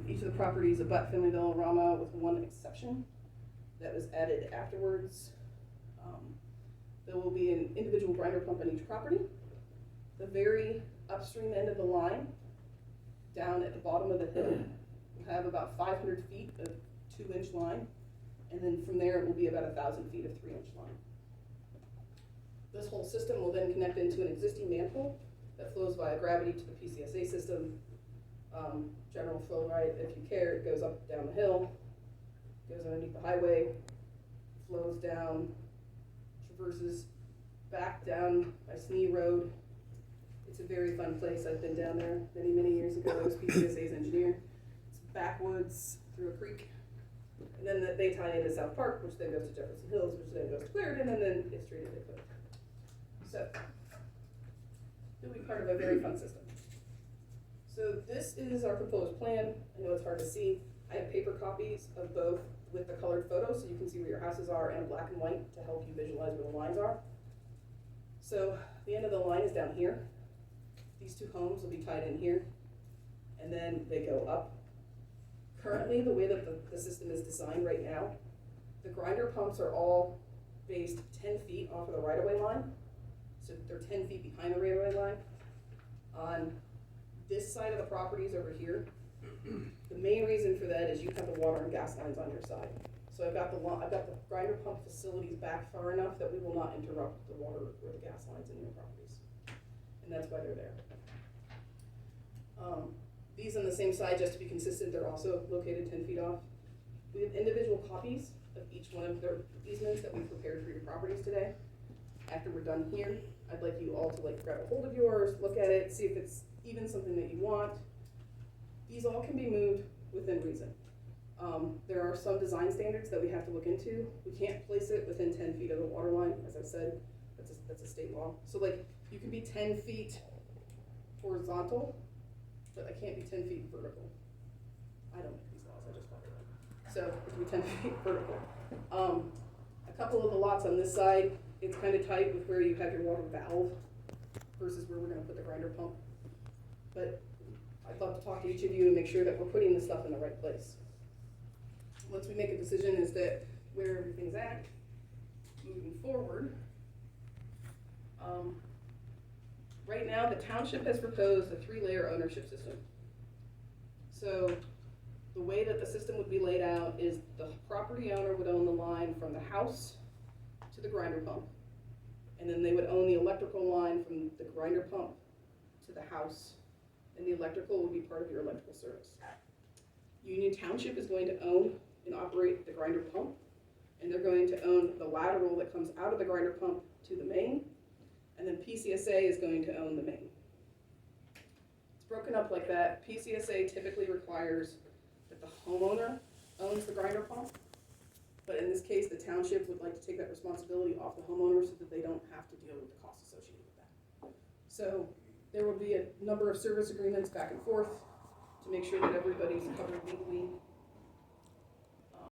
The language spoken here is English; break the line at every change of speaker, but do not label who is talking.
Each of the properties abut Finleyville and Rama with one exception that was added afterwards. There will be an individual grinder pump on each property. The very upstream end of the line, down at the bottom of the hill, will have about 500 feet of 2-inch line, and then from there it will be about 1,000 feet of 3-inch line. This whole system will then connect into an existing manhole that flows via gravity to the PCSA system. General flow right, if you care, it goes up down the hill, goes underneath the highway, flows down, traverses back down by Snee Road. It's a very fun place. I've been down there many, many years ago. I was PCSA's engineer. It's backwoods through a creek. And then they tie into South Park, which then goes to Jefferson Hills, which then goes to Clarendon, and then it's straight into Clarendon. So, it'll be part of a very fun system. So this is our proposed plan. I know it's hard to see. I have paper copies of both with the colored photos, so you can see where your houses are, and black and white to help you visualize where the lines are. So the end of the line is down here. These two homes will be tied in here, and then they go up. Currently, the way that the system is designed right now, the grinder pumps are all based 10 feet off of the right-of-way line. So they're 10 feet behind the right-of-way line. On this side of the properties over here, the main reason for that is you have the water and gas lines on your side. So I've got the grinder pump facilities back far enough that we will not interrupt the water or the gas lines in your properties. And that's why they're there. These on the same side, just to be consistent, they're also located 10 feet off. We have individual copies of each one of their easements that we prepared for your properties today. After we're done here, I'd like you all to grab a hold of yours, look at it, see if it's even something that you want. These all can be moved within reason. There are some design standards that we have to look into. We can't place it within 10 feet of the water line, as I said, that's a state law. So you can be 10 feet horizontal, but I can't be 10 feet vertical. I don't make these laws, I just follow them. So it can be 10 feet vertical. A couple of the lots on this side, it's kind of tight with where you have your water valve versus where we're going to put the grinder pump. But I'd love to talk to each of you and make sure that we're putting this stuff in the right place. Once we make a decision as to where everything's at, moving forward, right now the township has proposed a 3-layer ownership system. So the way that the system would be laid out is the property owner would own the line from the house to the grinder pump, and then they would own the electrical line from the grinder pump to the house, and the electrical would be part of your electrical service. Union Township is going to own and operate the grinder pump, and they're going to own the lateral that comes out of the grinder pump to the main, and then PCSA is going to own the main. It's broken up like that. PCSA typically requires that the homeowner owns the grinder pump, but in this case, the township would like to take that responsibility off the homeowner so that they don't have to deal with the costs associated with that. So there will be a number of service agreements back and forth to make sure that everybody's covered legally